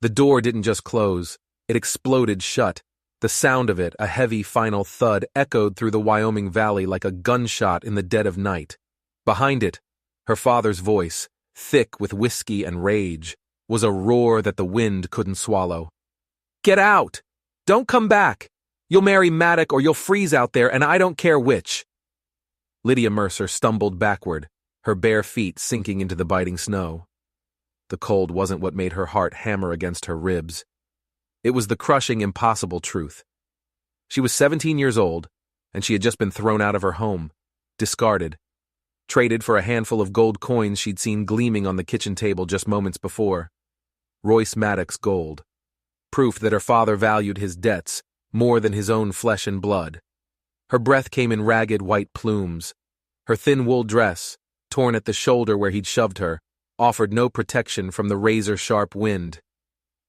The door didn't just close, it exploded shut. The sound of it, a heavy final thud, echoed through the Wyoming Valley like a gunshot in the dead of night. Behind it, her father's voice, thick with whiskey and rage, was a roar that the wind couldn't swallow. "Get out! Don't come back! You'll marry Maddox or you'll freeze out there, and I don't care which." Lydia Mercer stumbled backward, her bare feet sinking into the biting snow. The cold wasn't what made her heart hammer against her ribs. It was the crushing, impossible truth. She was 17 years old, and she had just been thrown out of her home, discarded, traded for a handful of gold coins she'd seen gleaming on the kitchen table just moments before. Royce Maddox gold. Proof that her father valued his debts more than his own flesh and blood. Her breath came in ragged white plumes. Her thin wool dress, torn at the shoulder where he'd shoved her, offered no protection from the razor-sharp wind.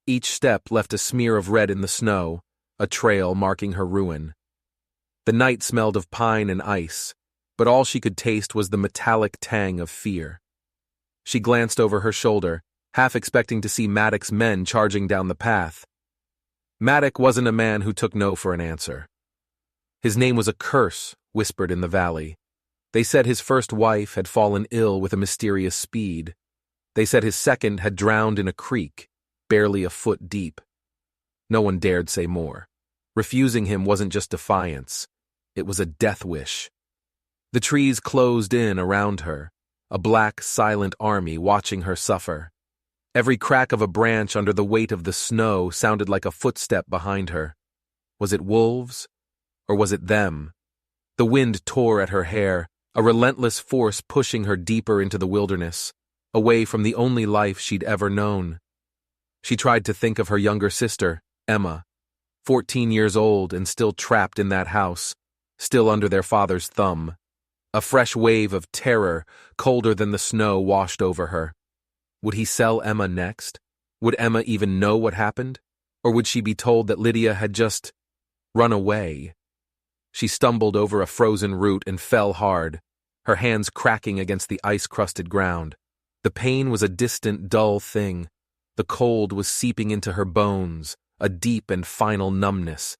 Each step left a smear of red in the snow, a trail marking her ruin. The night smelled of pine and ice, but all she could taste was the metallic tang of fear. She glanced over her shoulder, half expecting to see Maddox's men charging down the path. Maddox wasn't a man who took no for an answer. His name was a curse, whispered in the valley. They said his first wife had fallen ill with a mysterious speed. They said his second had drowned in a creek, barely a foot deep. No one dared say more. Refusing him wasn't just defiance. It was a death wish. The trees closed in around her, a black, silent army watching her suffer. Every crack of a branch under the weight of the snow sounded like a footstep behind her. Was it wolves? Or was it them? The wind tore at her hair, a relentless force pushing her deeper into the wilderness, away from the only life she'd ever known. She tried to think of her younger sister, Emma, 14 years old and still trapped in that house, still under their father's thumb. A fresh wave of terror, colder than the snow, washed over her. Would he sell Emma next? Would Emma even know what happened? Or would she be told that Lydia had just run away? She stumbled over a frozen root and fell hard, her hands cracking against the ice-crusted ground. The pain was a distant, dull thing. The cold was seeping into her bones, a deep and final numbness.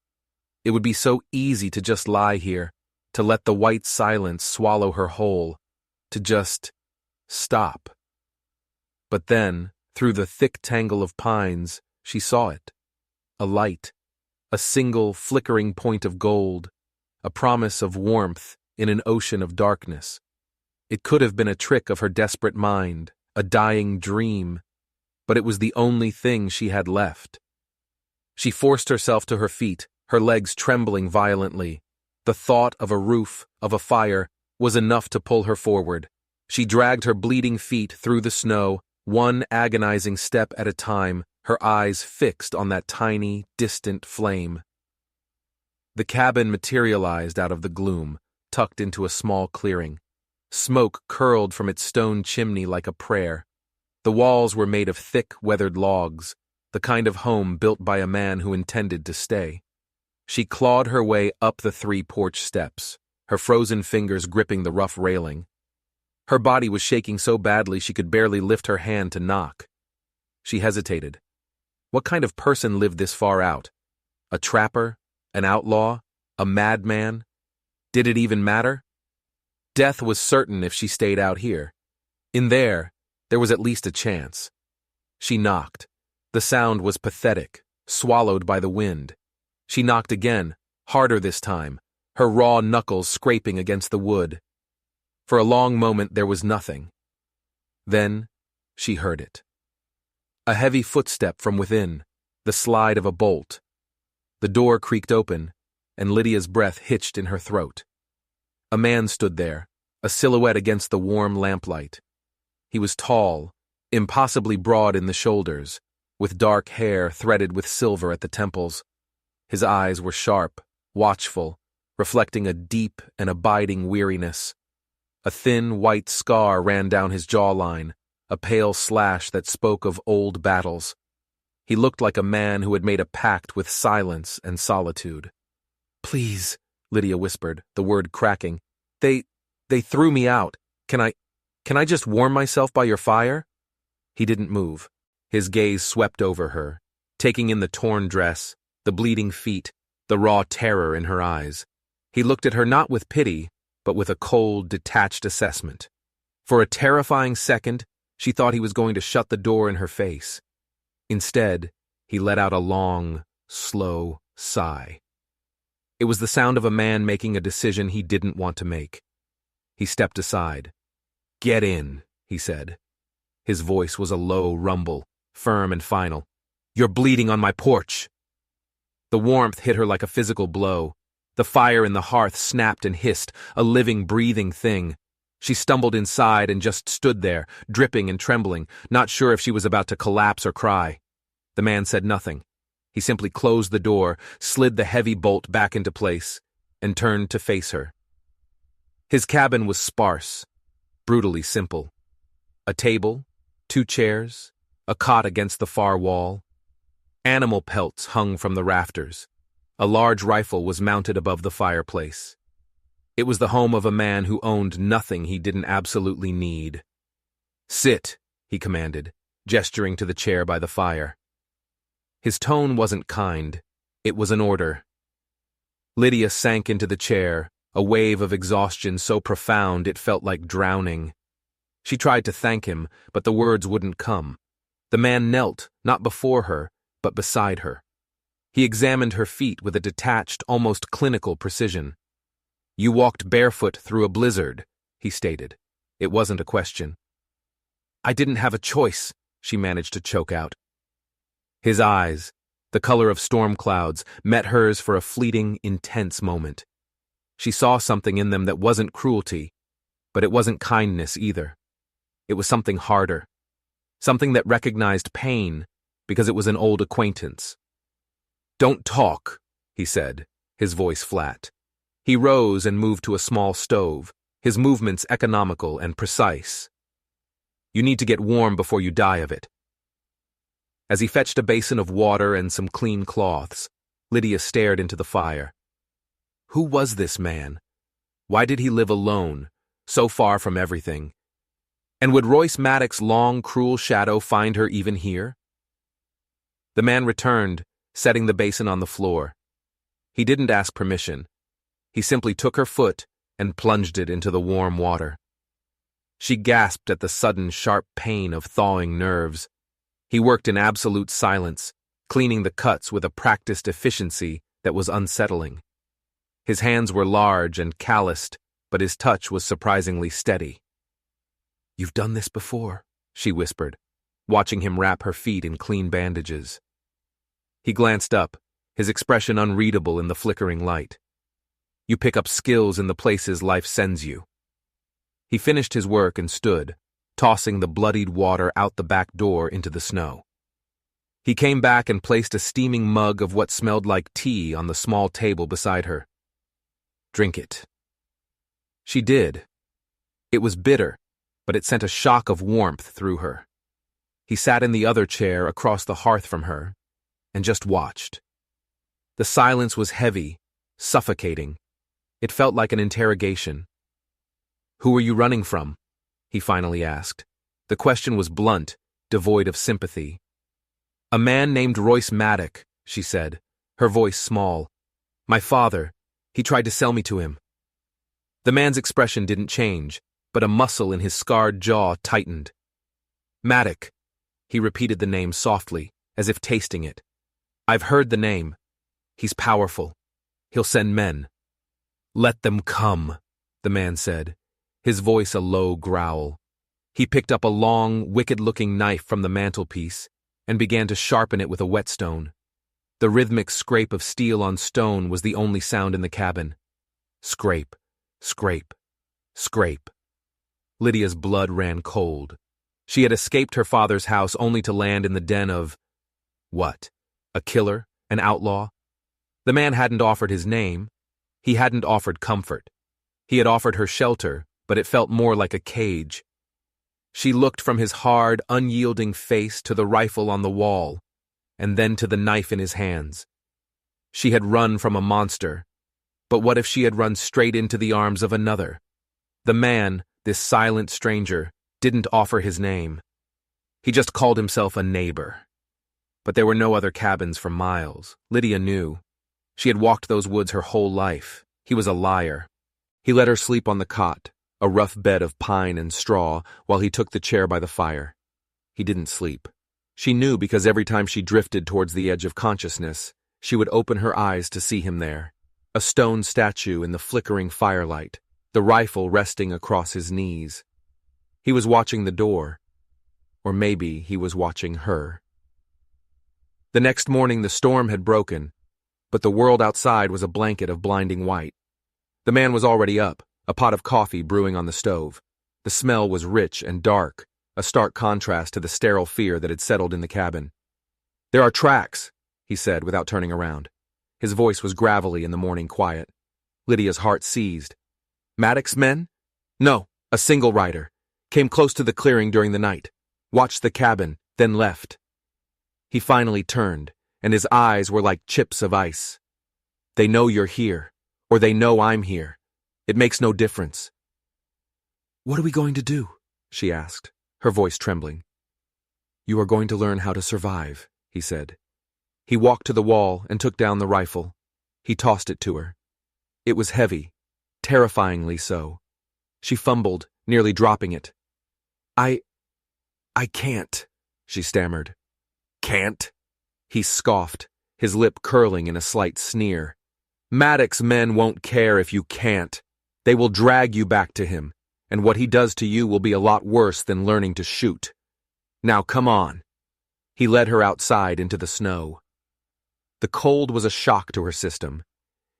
It would be so easy to just lie here, to let the white silence swallow her whole, to just stop. But then, through the thick tangle of pines, she saw it. A light, a single flickering point of gold, a promise of warmth in an ocean of darkness. It could have been a trick of her desperate mind, a dying dream, but it was the only thing she had left. She forced herself to her feet, her legs trembling violently. The thought of a roof, of a fire, was enough to pull her forward. She dragged her bleeding feet through the snow, one agonizing step at a time, her eyes fixed on that tiny, distant flame. The cabin materialized out of the gloom, tucked into a small clearing. Smoke curled from its stone chimney like a prayer. The walls were made of thick, weathered logs, the kind of home built by a man who intended to stay. She clawed her way up the 3 porch steps, her frozen fingers gripping the rough railing. Her body was shaking so badly she could barely lift her hand to knock. She hesitated. What kind of person lived this far out? A trapper? An outlaw? A madman? Did it even matter? Death was certain if she stayed out here. In there was at least a chance. She knocked. The sound was pathetic, swallowed by the wind. She knocked again, harder this time, her raw knuckles scraping against the wood. For a long moment there was nothing. Then she heard it. A heavy footstep from within, the slide of a bolt. The door creaked open, and Lydia's breath hitched in her throat. A man stood there, a silhouette against the warm lamplight. He was tall, impossibly broad in the shoulders, with dark hair threaded with silver at the temples. His eyes were sharp, watchful, reflecting a deep and abiding weariness. A thin white scar ran down his jawline, a pale slash that spoke of old battles. He looked like a man who had made a pact with silence and solitude. "Please," Lydia whispered, the word cracking. They threw me out. Can I just warm myself by your fire?" He didn't move. His gaze swept over her, taking in the torn dress, the bleeding feet, the raw terror in her eyes. He looked at her not with pity, but with a cold, detached assessment. For a terrifying second, she thought he was going to shut the door in her face. Instead, he let out a long, slow sigh. It was the sound of a man making a decision he didn't want to make. He stepped aside. "Get in," he said. His voice was a low rumble, firm and final. "You're bleeding on my porch." The warmth hit her like a physical blow. The fire in the hearth snapped and hissed, a living, breathing thing. She stumbled inside and just stood there, dripping and trembling, not sure if she was about to collapse or cry. The man said nothing. He simply closed the door, slid the heavy bolt back into place, and turned to face her. His cabin was sparse, brutally simple. A table, 2 chairs, a cot against the far wall. Animal pelts hung from the rafters. A large rifle was mounted above the fireplace. It was the home of a man who owned nothing he didn't absolutely need. "Sit," he commanded, gesturing to the chair by the fire. His tone wasn't kind. It was an order. Lydia sank into the chair, a wave of exhaustion so profound it felt like drowning. She tried to thank him, but the words wouldn't come. The man knelt, not before her, but beside her. He examined her feet with a detached, almost clinical precision. "You walked barefoot through a blizzard," he stated. It wasn't a question. "I didn't have a choice," she managed to choke out. His eyes, the color of storm clouds, met hers for a fleeting, intense moment. She saw something in them that wasn't cruelty, but it wasn't kindness either. It was something harder, something that recognized pain because it was an old acquaintance. "Don't talk," he said, his voice flat. He rose and moved to a small stove, his movements economical and precise. "You need to get warm before you die of it." As he fetched a basin of water and some clean cloths, Lydia stared into the fire. Who was this man? Why did he live alone, so far from everything? And would Royce Maddox's long, cruel shadow find her even here? The man returned, setting the basin on the floor. He didn't ask permission. He simply took her foot and plunged it into the warm water. She gasped at the sudden, sharp pain of thawing nerves. He worked in absolute silence, cleaning the cuts with a practiced efficiency that was unsettling. His hands were large and calloused, but his touch was surprisingly steady. "You've done this before," she whispered, watching him wrap her feet in clean bandages. He glanced up, his expression unreadable in the flickering light. "You pick up skills in the places life sends you." He finished his work and stood, tossing the bloodied water out the back door into the snow. He came back and placed a steaming mug of what smelled like tea on the small table beside her. "Drink it." She did. It was bitter, but it sent a shock of warmth through her. He sat in the other chair across the hearth from her and just watched. The silence was heavy, suffocating. It felt like an interrogation. "Who are you running from?" he finally asked. The question was blunt, devoid of sympathy. "A man named Royce Maddox," she said, her voice small. "My father, he tried to sell me to him." The man's expression didn't change, but a muscle in his scarred jaw tightened. "Maddox," he repeated the name softly, as if tasting it. "I've heard the name. He's powerful. He'll send men." "Let them come," the man said, his voice a low growl. He picked up a long, wicked-looking knife from the mantelpiece and began to sharpen it with a whetstone. The rhythmic scrape of steel on stone was the only sound in the cabin. Scrape, scrape, scrape. Lydia's blood ran cold. She had escaped her father's house only to land in the den of... what? A killer? An outlaw? The man hadn't offered his name. He hadn't offered comfort. He had offered her shelter, but it felt more like a cage. She looked from his hard, unyielding face to the rifle on the wall, and then to the knife in his hands. She had run from a monster, but what if she had run straight into the arms of another? The man, this silent stranger, didn't offer his name. He just called himself a neighbor. But there were no other cabins for miles. Lydia knew. She had walked those woods her whole life. He was a liar. He let her sleep on the cot, a rough bed of pine and straw, while he took the chair by the fire. He didn't sleep. She knew because every time she drifted towards the edge of consciousness, she would open her eyes to see him there, a stone statue in the flickering firelight, the rifle resting across his knees. He was watching the door, or maybe he was watching her. The next morning the storm had broken, but the world outside was a blanket of blinding white. The man was already up, a pot of coffee brewing on the stove. The smell was rich and dark, a stark contrast to the sterile fear that had settled in the cabin. "There are tracks," he said without turning around. His voice was gravelly in the morning quiet. Lydia's heart seized. "Maddox's men?" "No, a single rider. Came close to the clearing during the night. Watched the cabin, then left." He finally turned, and his eyes were like chips of ice. "They know you're here, or they know I'm here. It makes no difference." "What are we going to do?" she asked, her voice trembling. "You are going to learn how to survive," he said. He walked to the wall and took down the rifle. He tossed it to her. It was heavy, terrifyingly so. She fumbled, nearly dropping it. I can't," she stammered. "Can't?" He scoffed, his lip curling in a slight sneer. "Maddox's men won't care if you can't. They will drag you back to him, and what he does to you will be a lot worse than learning to shoot. Now come on." He led her outside into the snow. The cold was a shock to her system.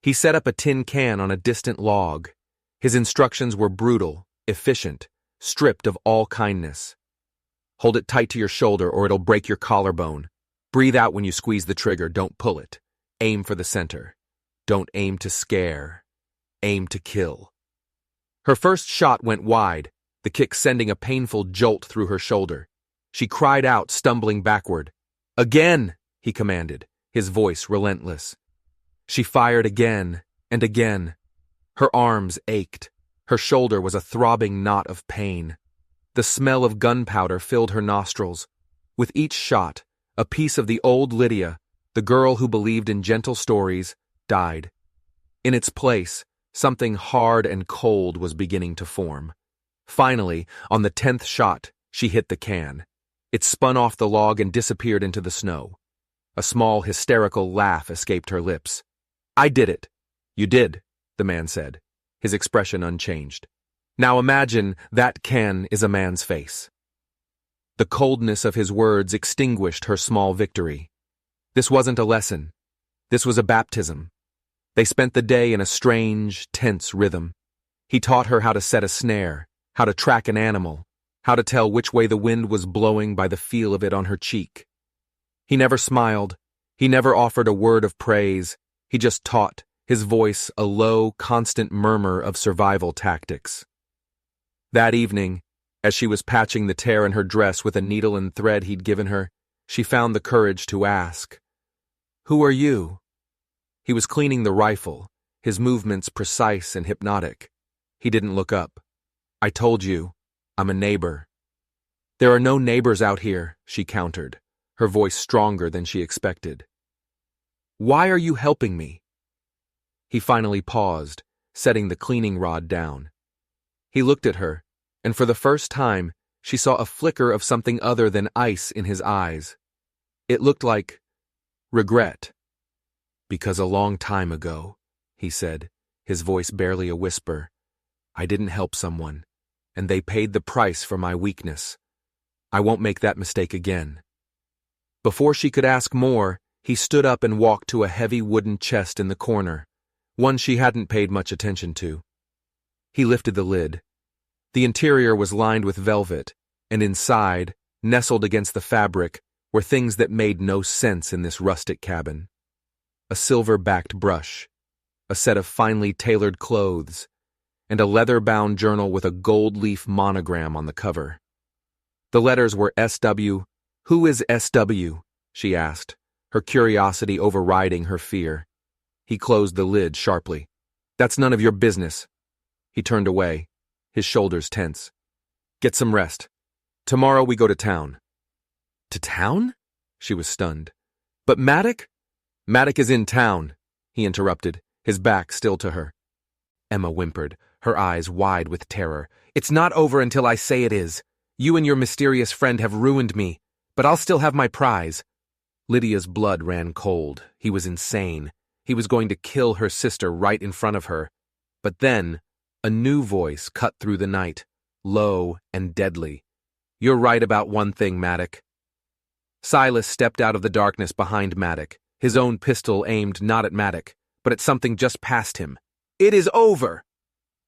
He set up a tin can on a distant log. His instructions were brutal, efficient, stripped of all kindness. "Hold it tight to your shoulder or it'll break your collarbone. Breathe out when you squeeze the trigger, don't pull it. Aim for the center. Don't aim to scare. Aim to kill." Her first shot went wide, the kick sending a painful jolt through her shoulder. She cried out, stumbling backward. "Again!" he commanded, his voice relentless. She fired again and again. Her arms ached. Her shoulder was a throbbing knot of pain. The smell of gunpowder filled her nostrils. With each shot, a piece of the old Lydia, the girl who believed in gentle stories, died. In its place, something hard and cold was beginning to form. Finally, on the 10th shot, she hit the can. It spun off the log and disappeared into the snow. A small, hysterical laugh escaped her lips. "I did it." "You did," the man said, his expression unchanged. "Now imagine that can is a man's face." The coldness of his words extinguished her small victory. This wasn't a lesson. This was a baptism. They spent the day in a strange, tense rhythm. He taught her how to set a snare, how to track an animal, how to tell which way the wind was blowing by the feel of it on her cheek. He never smiled. He never offered a word of praise. He just taught, his voice a low, constant murmur of survival tactics. That evening, as she was patching the tear in her dress with a needle and thread he'd given her, she found the courage to ask, "Who are you?" He was cleaning the rifle, his movements precise and hypnotic. He didn't look up. "I told you, I'm a neighbor." "There are no neighbors out here," she countered, her voice stronger than she expected. "Why are you helping me?" He finally paused, setting the cleaning rod down. He looked at her, and for the first time, she saw a flicker of something other than ice in his eyes. It looked like regret. "Because a long time ago," he said, his voice barely a whisper, "I didn't help someone, and they paid the price for my weakness. I won't make that mistake again." Before she could ask more, he stood up and walked to a heavy wooden chest in the corner, one she hadn't paid much attention to. He lifted the lid. The interior was lined with velvet, and inside, nestled against the fabric, were things that made no sense in this rustic cabin. A silver-backed brush, a set of finely tailored clothes, and a leather-bound journal with a gold leaf monogram on the cover. The letters were SW. "Who is SW?" she asked, her curiosity overriding her fear. He closed the lid sharply. "That's none of your business." He turned away, his shoulders tense. "Get some rest. Tomorrow we go to town. To town? She was stunned. But Maddock? Maddock is in town, he interrupted, his back still to her. Emma whimpered, her eyes wide with terror. It's not over until I say it is. You and your mysterious friend have ruined me, but I'll still have my prize. Lydia's blood ran cold. He was insane. He was going to kill her sister right in front of her. But then, a new voice cut through the night, low and deadly. You're right about one thing, Maddock. Silas stepped out of the darkness behind Maddock, his own pistol aimed not at Maddock, but at something just past him. It is over!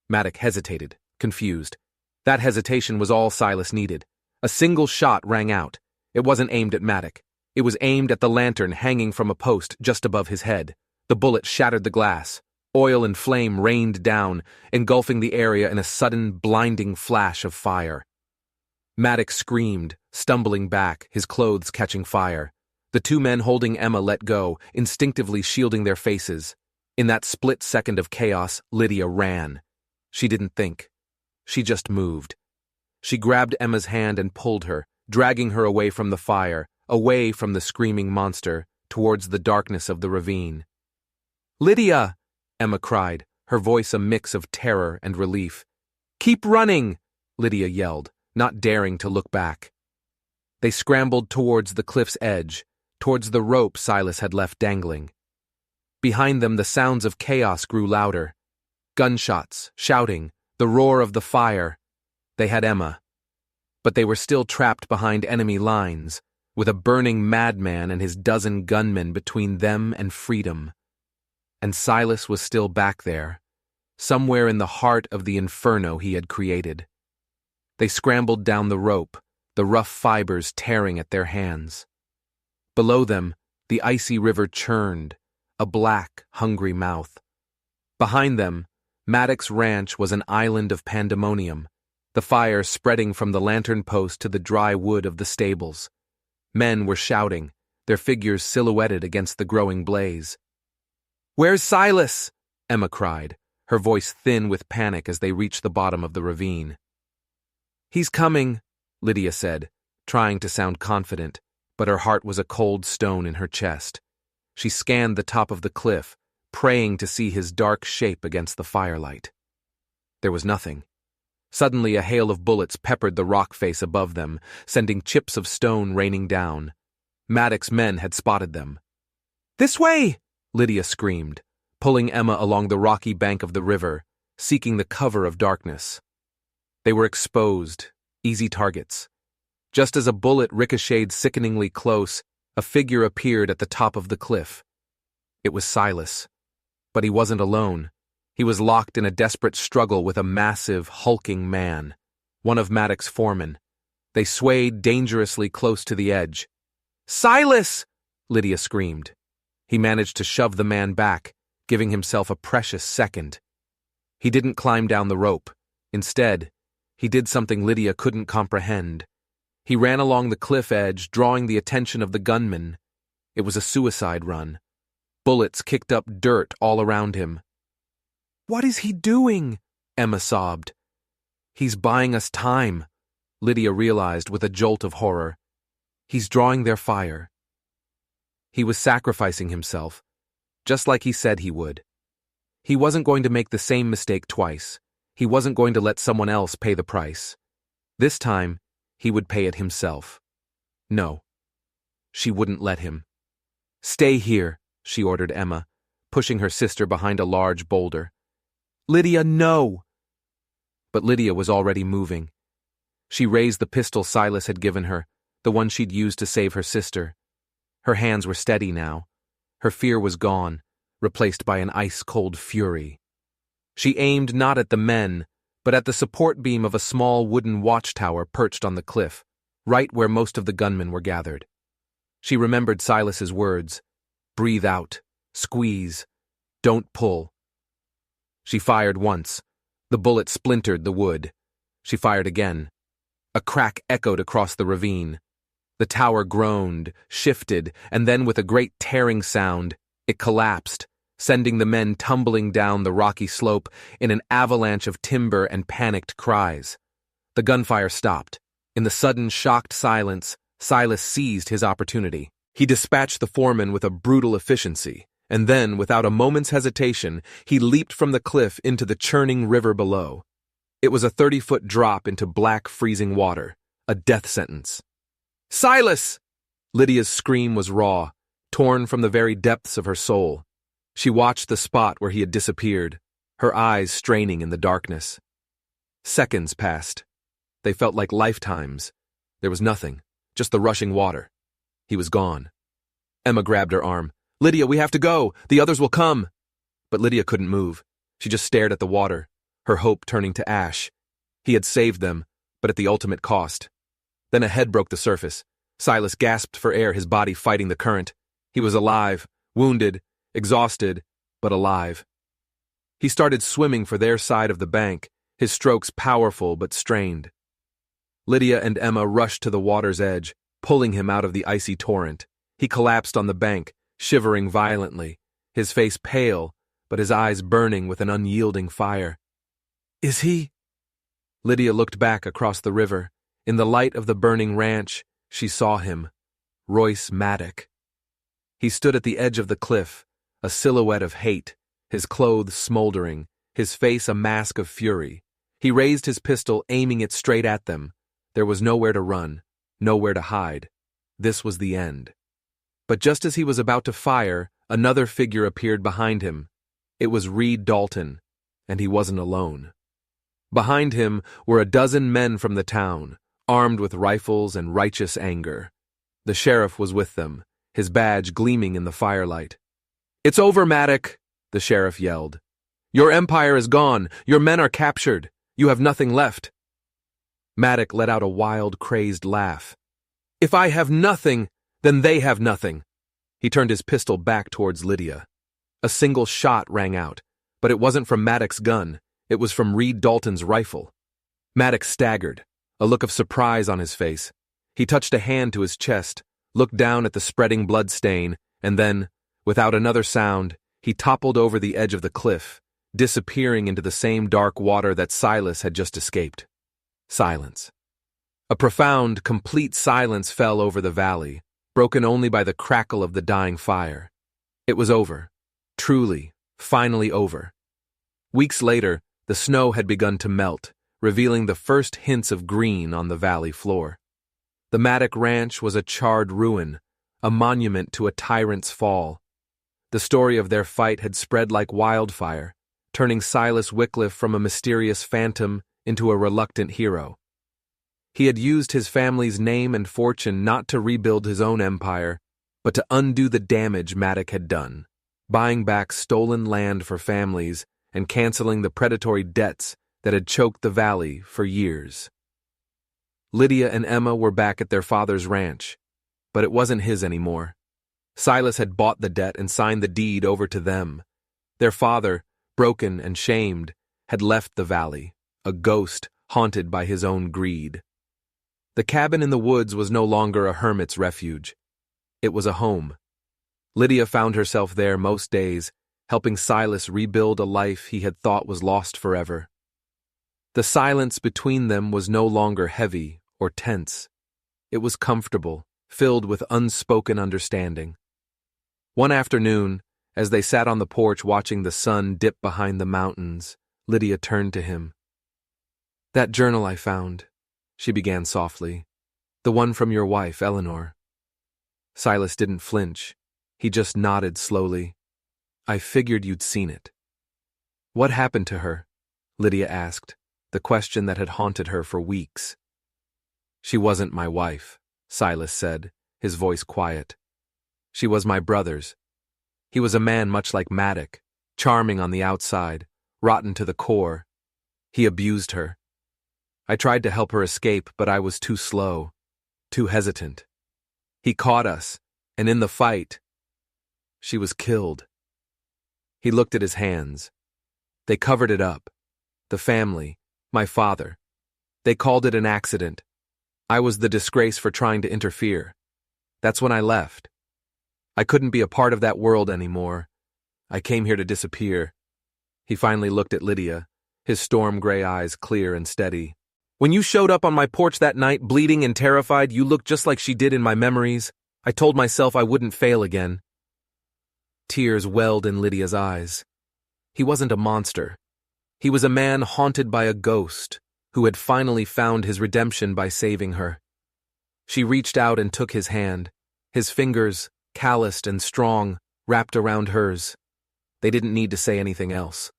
Maddock hesitated, confused. That hesitation was all Silas needed. A single shot rang out. It wasn't aimed at Maddock. It was aimed at the lantern hanging from a post just above his head. The bullet shattered the glass. Oil and flame rained down, engulfing the area in a sudden, blinding flash of fire. Maddock screamed, stumbling back, his clothes catching fire. The two men holding Emma let go, instinctively shielding their faces. In that split second of chaos, Lydia ran. She didn't think. She just moved. She grabbed Emma's hand and pulled her, dragging her away from the fire, away from the screaming monster, towards the darkness of the ravine. Lydia! Emma cried, her voice a mix of terror and relief. Keep running! Lydia yelled, not daring to look back. They scrambled towards the cliff's edge, towards the rope Silas had left dangling. Behind them, the sounds of chaos grew louder. Gunshots, shouting, the roar of the fire. They had Emma. But they were still trapped behind enemy lines, with a burning madman and his dozen gunmen between them and freedom. And Silas was still back there, somewhere in the heart of the inferno he had created. They scrambled down the rope, the rough fibers tearing at their hands. Below them, the icy river churned, a black, hungry mouth. Behind them, Maddock's ranch was an island of pandemonium, the fire spreading from the lantern post to the dry wood of the stables. Men were shouting, their figures silhouetted against the growing blaze. Where's Silas? Emma cried, her voice thin with panic as they reached the bottom of the ravine. He's coming, Lydia said, trying to sound confident, but her heart was a cold stone in her chest. She scanned the top of the cliff, praying to see his dark shape against the firelight. There was nothing. Suddenly a hail of bullets peppered the rock face above them, sending chips of stone raining down. Maddock's men had spotted them. This way! Lydia screamed, pulling Emma along the rocky bank of the river, seeking the cover of darkness. They were exposed, easy targets. Just as a bullet ricocheted sickeningly close, a figure appeared at the top of the cliff. It was Silas. But he wasn't alone. He was locked in a desperate struggle with a massive, hulking man, one of Maddock's foremen. They swayed dangerously close to the edge. Silas! Lydia screamed. He managed to shove the man back, giving himself a precious second. He didn't climb down the rope. Instead, he did something Lydia couldn't comprehend. He ran along the cliff edge, drawing the attention of the gunmen. It was a suicide run. Bullets kicked up dirt all around him. What is he doing? Emma sobbed. He's buying us time, Lydia realized with a jolt of horror. He's drawing their fire. He was sacrificing himself, just like he said he would. He wasn't going to make the same mistake twice. He wasn't going to let someone else pay the price. This time, he would pay it himself. No. She wouldn't let him. Stay here, she ordered Emma, pushing her sister behind a large boulder. Lydia, no! But Lydia was already moving. She raised the pistol Silas had given her, the one she'd used to save her sister. Her hands were steady now. Her fear was gone, replaced by an ice-cold fury. She aimed not at the men, but at the support beam of a small wooden watchtower perched on the cliff, right where most of the gunmen were gathered. She remembered Silas's words. Breathe out. Squeeze. Don't pull. She fired once. The bullet splintered the wood. She fired again. A crack echoed across the ravine. The tower groaned, shifted, and then with a great tearing sound, it collapsed, sending the men tumbling down the rocky slope in an avalanche of timber and panicked cries. The gunfire stopped. In the sudden, shocked silence, Silas seized his opportunity. He dispatched the foreman with a brutal efficiency, and then, without a moment's hesitation, he leaped from the cliff into the churning river below. It was a 30-foot drop into black, freezing water, a death sentence. "Silas!" Lydia's scream was raw, torn from the very depths of her soul. She watched the spot where he had disappeared, her eyes straining in the darkness. Seconds passed. They felt like lifetimes. There was nothing, just the rushing water. He was gone. Emma grabbed her arm. "Lydia, we have to go! The others will come!" But Lydia couldn't move. She just stared at the water, her hope turning to ash. He had saved them, but at the ultimate cost. Then a head broke the surface. Silas gasped for air, his body fighting the current. He was alive, wounded, exhausted, but alive. He started swimming for their side of the bank, his strokes powerful but strained. Lydia and Emma rushed to the water's edge, pulling him out of the icy torrent. He collapsed on the bank, shivering violently, his face pale, but his eyes burning with an unyielding fire. "Is he?" Lydia looked back across the river. In the light of the burning ranch, she saw him, Royce Maddock. He stood at the edge of the cliff, a silhouette of hate, his clothes smoldering, his face a mask of fury. He raised his pistol, aiming it straight at them. There was nowhere to run, nowhere to hide. This was the end. But just as he was about to fire, another figure appeared behind him. It was Reed Dalton, and he wasn't alone. Behind him were a dozen men from the town, armed with rifles and righteous anger. The sheriff was with them, his badge gleaming in the firelight. "It's over, Maddock," the sheriff yelled. "Your empire is gone. Your men are captured. You have nothing left." Maddock let out a wild, crazed laugh. "If I have nothing, then they have nothing." He turned his pistol back towards Lydia. A single shot rang out, but it wasn't from Maddock's gun. It was from Reed Dalton's rifle. Maddock staggered, a look of surprise on his face. He touched a hand to his chest, looked down at the spreading blood stain, and then, without another sound, he toppled over the edge of the cliff, disappearing into the same dark water that Silas had just escaped. Silence. A profound, complete silence fell over the valley, broken only by the crackle of the dying fire. It was over. Truly, finally over. Weeks later, the snow had begun to melt, revealing the first hints of green on the valley floor. The Maddock Ranch was a charred ruin, a monument to a tyrant's fall. The story of their fight had spread like wildfire, turning Silas Wycliffe from a mysterious phantom into a reluctant hero. He had used his family's name and fortune not to rebuild his own empire, but to undo the damage Maddock had done, buying back stolen land for families and canceling the predatory debts that had choked the valley for years. Lydia and Emma were back at their father's ranch, but it wasn't his anymore. Silas had bought the debt and signed the deed over to them. Their father, broken and shamed, had left the valley, a ghost haunted by his own greed. The cabin in the woods was no longer a hermit's refuge. It was a home. Lydia found herself there most days, helping Silas rebuild a life he had thought was lost forever. The silence between them was no longer heavy or tense. It was comfortable, filled with unspoken understanding. One afternoon, as they sat on the porch watching the sun dip behind the mountains, Lydia turned to him. "That journal I found," she began softly. "The one from your wife, Eleanor." Silas didn't flinch. He just nodded slowly. "I figured you'd seen it." "What happened to her?" Lydia asked, the question that had haunted her for weeks. "She wasn't my wife," Silas said, his voice quiet. "She was my brother's. He was a man much like Maddock, charming on the outside, rotten to the core. He abused her. I tried to help her escape, but I was too slow, too hesitant. He caught us, and in the fight, she was killed." He looked at his hands. They covered it up. The family, my father. They called it an accident. I was the disgrace for trying to interfere. That's when I left. I couldn't be a part of that world anymore. I came here to disappear. He finally looked at Lydia, his storm-gray eyes clear and steady. When you showed up on my porch that night, bleeding and terrified, you looked just like she did in my memories. I told myself I wouldn't fail again. Tears welled in Lydia's eyes. He wasn't a monster. He was a man haunted by a ghost who had finally found his redemption by saving her. She reached out and took his hand, his fingers, calloused and strong, wrapped around hers. They didn't need to say anything else.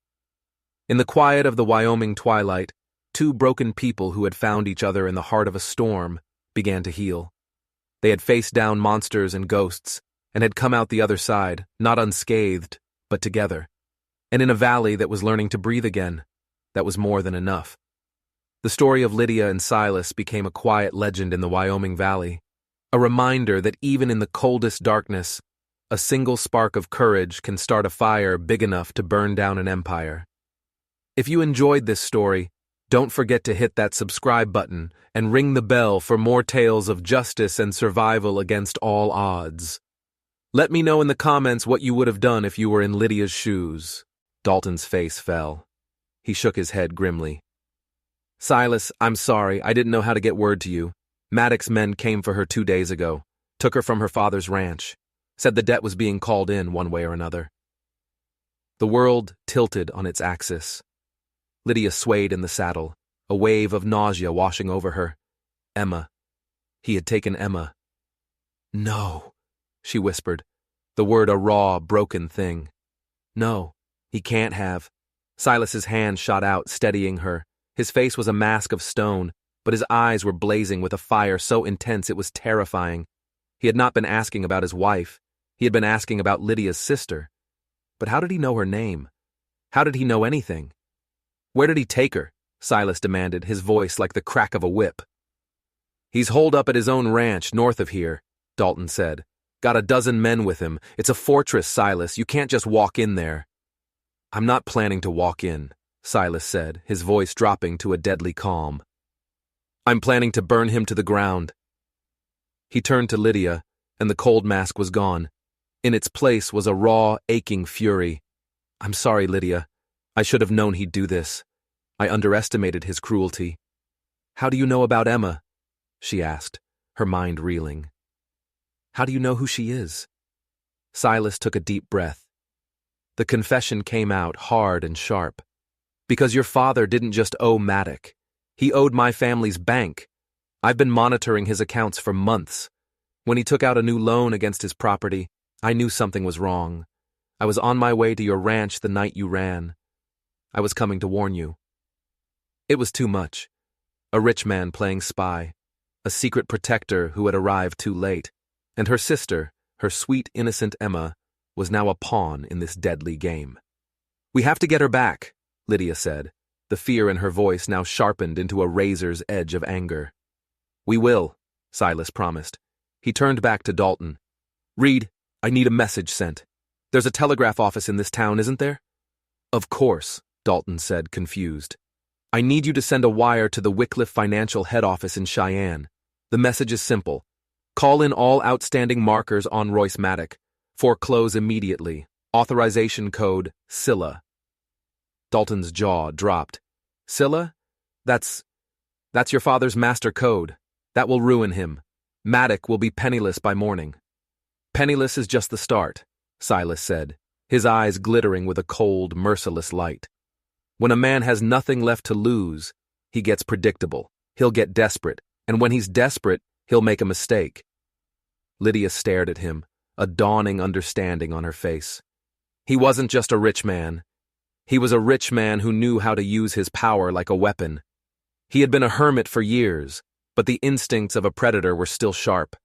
In the quiet of the Wyoming twilight, two broken people who had found each other in the heart of a storm began to heal. They had faced down monsters and ghosts and had come out the other side, not unscathed, but together. And in a valley that was learning to breathe again, that was more than enough. The story of Lydia and Silas became a quiet legend in the Wyoming Valley, a reminder that even in the coldest darkness, a single spark of courage can start a fire big enough to burn down an empire. If you enjoyed this story, don't forget to hit that subscribe button and ring the bell for more tales of justice and survival against all odds. Let me know in the comments what you would have done if you were in Lydia's shoes. Dalton's face fell. He shook his head grimly. Silas, I'm sorry, I didn't know how to get word to you. Maddox's men came for her 2 days ago, took her from her father's ranch, said the debt was being called in one way or another. The world tilted on its axis. Lydia swayed in the saddle, a wave of nausea washing over her. Emma. He had taken Emma. No, she whispered, the word a raw, broken thing. No, he can't have. Silas's hand shot out, steadying her. His face was a mask of stone, but his eyes were blazing with a fire so intense it was terrifying. He had not been asking about his wife. He had been asking about Lydia's sister. But how did he know her name? How did he know anything? Where did he take her? Silas demanded, his voice like the crack of a whip. He's holed up at his own ranch north of here, Dalton said. Got a dozen men with him. It's a fortress, Silas. You can't just walk in there. I'm not planning to walk in, Silas said, his voice dropping to a deadly calm. I'm planning to burn him to the ground. He turned to Lydia, and the cold mask was gone. In its place was a raw, aching fury. I'm sorry, Lydia. I should have known he'd do this. I underestimated his cruelty. How do you know about Emma? She asked, her mind reeling. How do you know who she is? Silas took a deep breath. The confession came out hard and sharp. Because your father didn't just owe Maddox. He owed my family's bank. I've been monitoring his accounts for months. When he took out a new loan against his property, I knew something was wrong. I was on my way to your ranch the night you ran. I was coming to warn you. It was too much. A rich man playing spy, a secret protector who had arrived too late, and her sister, her sweet, innocent Emma, was now a pawn in this deadly game. We have to get her back, Lydia said, the fear in her voice now sharpened into a razor's edge of anger. We will, Silas promised. He turned back to Dalton. Reed, I need a message sent. There's a telegraph office in this town, isn't there? Of course, Dalton said, confused. I need you to send a wire to the Wycliffe Financial head office in Cheyenne. The message is simple. Call in all outstanding markers on Royce Maddox. Foreclose immediately. Authorization code, Scylla. Dalton's jaw dropped. Scylla? That's your father's master code. That will ruin him. Maddox will be penniless by morning. Penniless is just the start, Silas said, his eyes glittering with a cold, merciless light. When a man has nothing left to lose, he gets predictable. He'll get desperate, and when he's desperate, he'll make a mistake. Lydia stared at him, a dawning understanding on her face. He wasn't just a rich man. He was a rich man who knew how to use his power like a weapon. He had been a hermit for years, but the instincts of a predator were still sharp.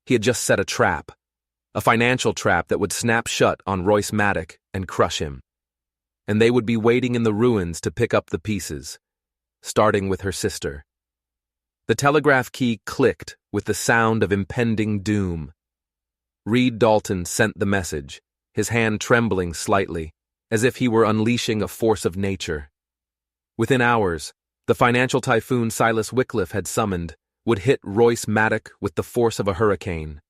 He had just set a trap, a financial trap that would snap shut on Royce Maddox and crush him. And they would be waiting in the ruins to pick up the pieces, starting with her sister. The telegraph key clicked with the sound of impending doom. Reed Dalton sent the message, his hand trembling slightly, as if he were unleashing a force of nature. Within hours, the financial typhoon Silas Wycliffe had summoned would hit Royce Maddox with the force of a hurricane.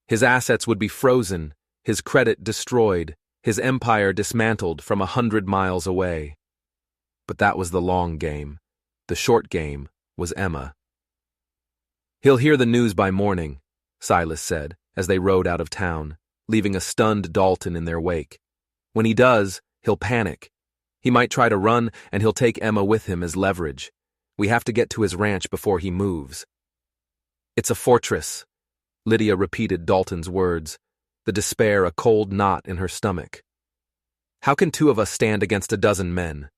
His assets would be frozen, his credit destroyed, his empire dismantled from 100 miles away. But that was the long game. The short game was Emma. "He'll hear the news by morning," Silas said, as they rode out of town, leaving a stunned Dalton in their wake. "When he does, he'll panic. He might try to run, and he'll take Emma with him as leverage. We have to get to his ranch before he moves." "It's a fortress," Lydia repeated Dalton's words, the despair a cold knot in her stomach. "How can 2 of us stand against a dozen men?"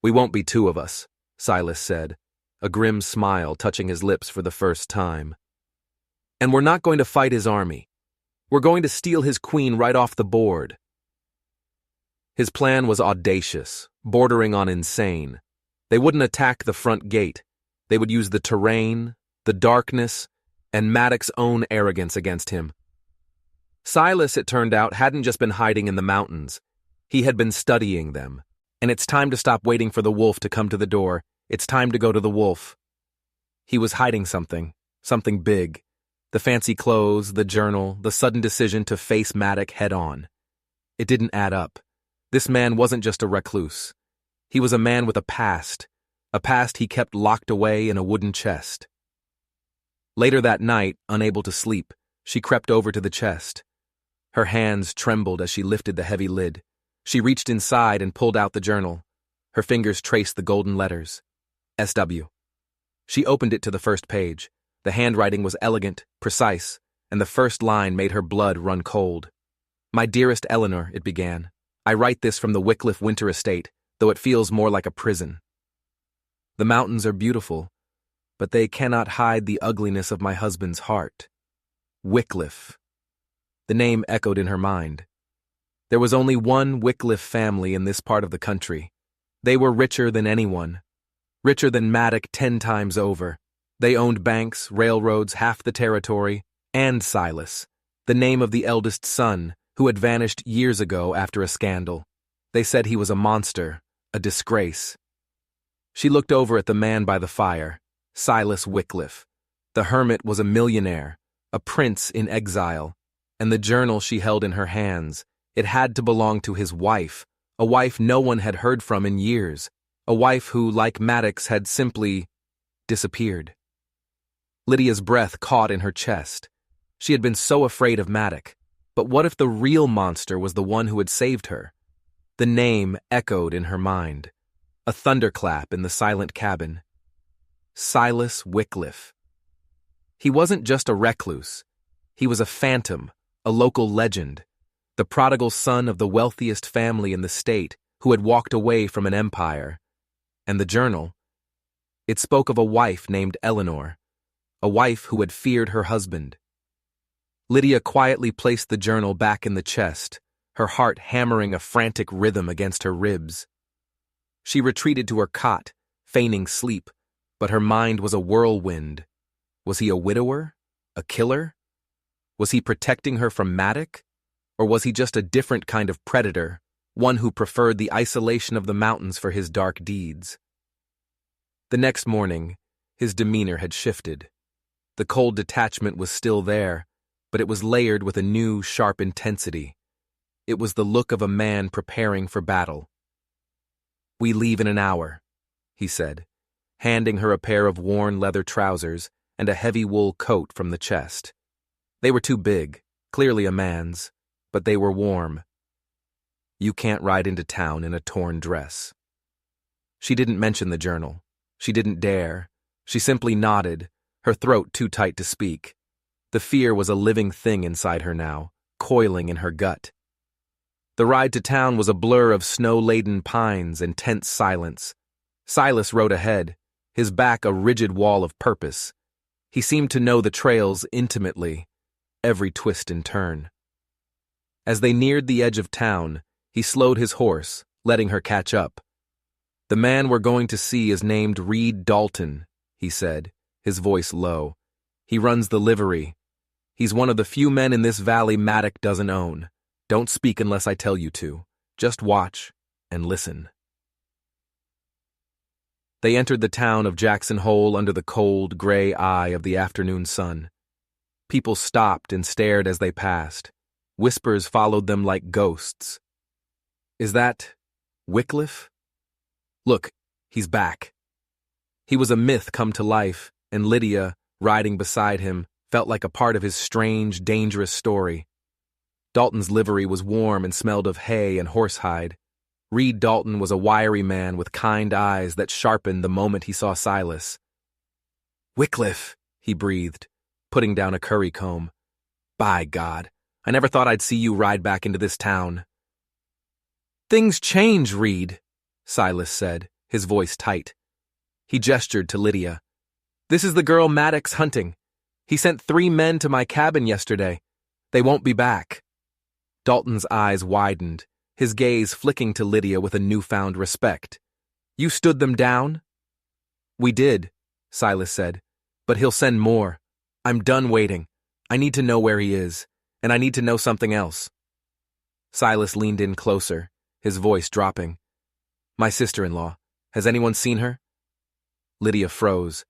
"We won't be 2 of us," Silas said, a grim smile touching his lips for the first time. "And we're not going to fight his army. We're going to steal his queen right off the board." His plan was audacious, bordering on insane. They wouldn't attack the front gate. They would use the terrain, the darkness, and Maddox's own arrogance against him. Silas, it turned out, hadn't just been hiding in the mountains. He had been studying them. And it's time to stop waiting for the wolf to come to the door. It's time to go to the wolf. He was hiding something big. The fancy clothes, the journal, the sudden decision to face Maddox head-on. It didn't add up. This man wasn't just a recluse. He was a man with a past he kept locked away in a wooden chest. Later that night, unable to sleep, she crept over to the chest. Her hands trembled as she lifted the heavy lid. She reached inside and pulled out the journal. Her fingers traced the golden letters. SW. She opened it to the first page. The handwriting was elegant, precise, and the first line made her blood run cold. "My dearest Eleanor," it began. "I write this from the Wycliffe Winter Estate, though it feels more like a prison. The mountains are beautiful, but they cannot hide the ugliness of my husband's heart. Wycliffe." The name echoed in her mind. There was only one Wycliffe family in this part of the country. They were richer than anyone. Richer than Maddox 10 times over. They owned banks, railroads, half the territory, and Silas, the name of the eldest son, who had vanished years ago after a scandal. They said he was a monster, a disgrace. She looked over at the man by the fire, Silas Wycliffe. The hermit was a millionaire, a prince in exile, and the journal she held in her hands, it had to belong to his wife, a wife no one had heard from in years, a wife who, like Maddox, had simply disappeared. Lydia's breath caught in her chest. She had been so afraid of Maddox, but what if the real monster was the one who had saved her? The name echoed in her mind. A thunderclap in the silent cabin. Silas Wycliffe. He wasn't just a recluse. He was a phantom, a local legend, the prodigal son of the wealthiest family in the state who had walked away from an empire. And the journal? It spoke of a wife named Eleanor, a wife who had feared her husband. Lydia quietly placed the journal back in the chest, her heart hammering a frantic rhythm against her ribs. She retreated to her cot, feigning sleep, but her mind was a whirlwind. Was he a widower? A killer? Was he protecting her from Maddox? Or was he just a different kind of predator, one who preferred the isolation of the mountains for his dark deeds? The next morning, his demeanor had shifted. The cold detachment was still there, but it was layered with a new, sharp intensity. It was the look of a man preparing for battle. "We leave in an hour," he said, handing her a pair of worn leather trousers and a heavy wool coat from the chest. They were too big, clearly a man's, but they were warm. "You can't ride into town in a torn dress." She didn't mention the journal. She didn't dare. She simply nodded, her throat too tight to speak. The fear was a living thing inside her now, coiling in her gut. The ride to town was a blur of snow-laden pines and tense silence. Silas rode ahead, his back a rigid wall of purpose. He seemed to know the trails intimately, every twist and turn. As they neared the edge of town, he slowed his horse, letting her catch up. "The man we're going to see is named Reed Dalton," he said, his voice low. "He runs the livery. He's one of the few men in this valley Maddox doesn't own. Don't speak unless I tell you to. Just watch and listen." They entered the town of Jackson Hole under the cold, gray eye of the afternoon sun. People stopped and stared as they passed. Whispers followed them like ghosts. "Is that Wycliffe? Look, he's back." He was a myth come to life, and Lydia, riding beside him, felt like a part of his strange, dangerous story. Dalton's livery was warm and smelled of hay and horsehide. Reed Dalton was a wiry man with kind eyes that sharpened the moment he saw Silas. "Wycliffe," he breathed, putting down a currycomb. "By God, I never thought I'd see you ride back into this town." "Things change, Reed," Silas said, his voice tight. He gestured to Lydia. "This is the girl Maddox hunting. He sent 3 men to my cabin yesterday. They won't be back." Dalton's eyes widened, his gaze flicking to Lydia with a newfound respect. "You stood them down?" "We did," Silas said, "but he'll send more. I'm done waiting. I need to know where he is, and I need to know something else." Silas leaned in closer, his voice dropping. "My sister-in-law. Has anyone seen her?" Lydia froze.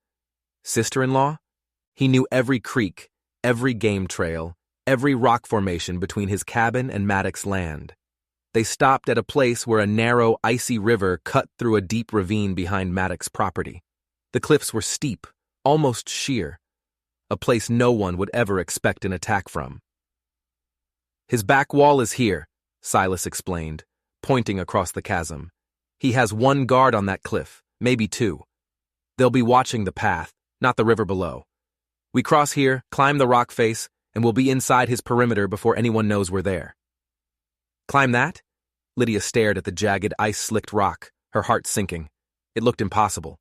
Sister-in-law? He knew every creek, every game trail, every rock formation between his cabin and Maddox land. They stopped at a place where a narrow, icy river cut through a deep ravine behind Maddox property. The cliffs were steep, almost sheer, a place no one would ever expect an attack from. "His back wall is here," Silas explained, pointing across the chasm. "He has 1 guard on that cliff, maybe 2. They'll be watching the path, not the river below. We cross here, climb the rock face, and we'll be inside his perimeter before anyone knows we're there." "Climb that?" Lydia stared at the jagged, ice-slicked rock, her heart sinking. It looked impossible.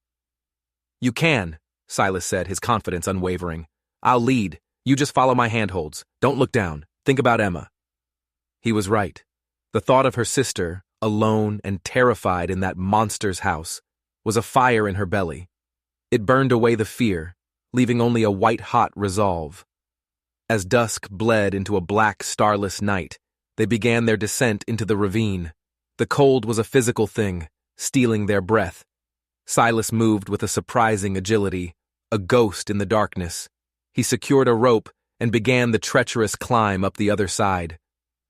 "You can," Silas said, his confidence unwavering. "I'll lead. You just follow my handholds. Don't look down. Think about Emma." He was right. The thought of her sister, alone and terrified in that monster's house, was a fire in her belly. It burned away the fear, leaving only a white-hot resolve. As dusk bled into a black, starless night, they began their descent into the ravine. The cold was a physical thing, stealing their breath. Silas moved with a surprising agility, a ghost in the darkness. He secured a rope and began the treacherous climb up the other side.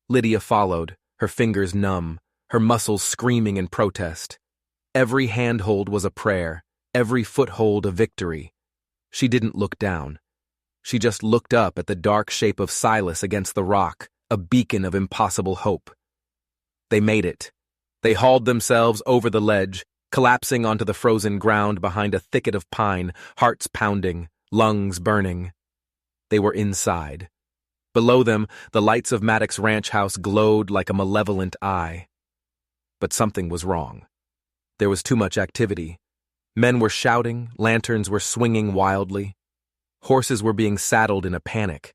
Lydia followed, her fingers numb, her muscles screaming in protest. Every handhold was a prayer, every foothold a victory. She didn't look down. She just looked up at the dark shape of Silas against the rock, a beacon of impossible hope. They made it. They hauled themselves over the ledge, collapsing onto the frozen ground behind a thicket of pine, hearts pounding, lungs burning. They were inside. Below them, the lights of Maddox Ranch House glowed like a malevolent eye. But something was wrong. There was too much activity. Men were shouting, lanterns were swinging wildly. Horses were being saddled in a panic.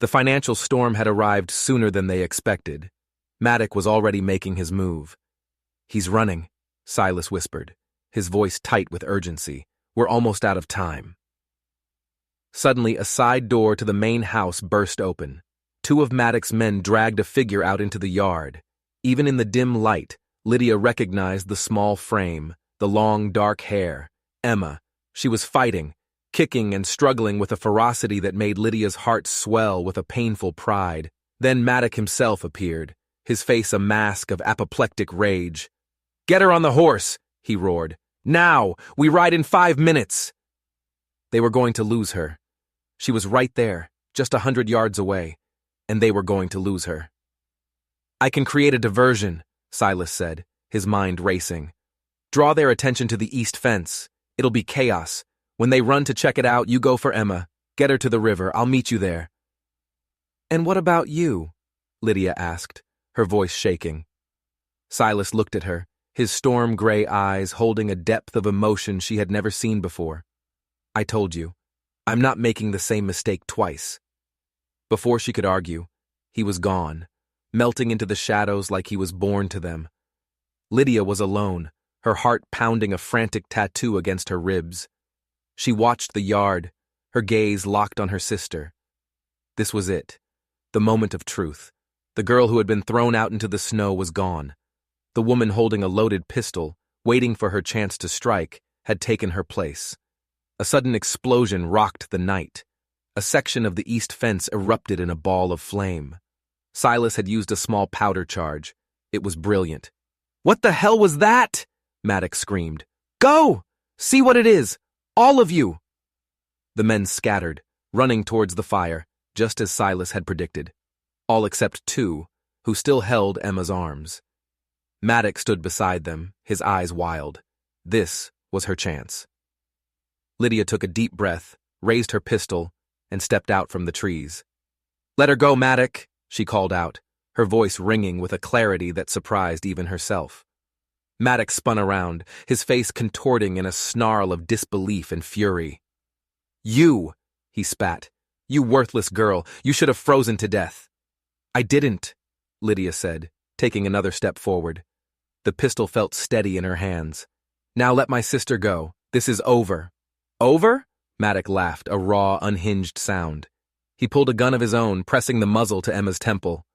The financial storm had arrived sooner than they expected. Maddox was already making his move. "He's running," Silas whispered, his voice tight with urgency. "We're almost out of time." Suddenly, a side door to the main house burst open. 2 of Maddox's men dragged a figure out into the yard. Even in the dim light, Lydia recognized the small frame, the long, dark hair. Emma. She was fighting, kicking and struggling with a ferocity that made Lydia's heart swell with a painful pride. Then Maddox himself appeared, his face a mask of apoplectic rage. "Get her on the horse," he roared. "Now! We ride in 5 minutes!" They were going to lose her. She was right there, just 100 yards away, and they were going to lose her. "I can create a diversion," Silas said, his mind racing. "Draw their attention to the east fence. It'll be chaos. When they run to check it out, you go for Emma. Get her to the river. I'll meet you there." "And what about you?" Lydia asked, her voice shaking. Silas looked at her, his storm-gray eyes holding a depth of emotion she had never seen before. "I told you. I'm not making the same mistake twice." Before she could argue, he was gone, melting into the shadows like he was born to them. Lydia was alone, her heart pounding a frantic tattoo against her ribs. She watched the yard, her gaze locked on her sister. This was it, the moment of truth. The girl who had been thrown out into the snow was gone. The woman holding a loaded pistol, waiting for her chance to strike, had taken her place. A sudden explosion rocked the night. A section of the east fence erupted in a ball of flame. Silas had used a small powder charge. It was brilliant. "What the hell was that?" Maddox screamed. "Go! See what it is! All of you! The men scattered, running towards the fire, just as Silas had predicted. All except two, who still held Emma's arms. Maddox stood beside them, his eyes wild. This was her chance. Lydia took a deep breath, raised her pistol, and stepped out from the trees. "Let her go, Maddox," she called out, her voice ringing with a clarity that surprised even herself. Maddox spun around, his face contorting in a snarl of disbelief and fury. "You!" he spat. "You worthless girl, you should have frozen to death." "I didn't," Lydia said, taking another step forward. The pistol felt steady in her hands. "Now let my sister go. This is over." "Over?" Maddox laughed, a raw, unhinged sound. He pulled a gun of his own, pressing the muzzle to Emma's temple.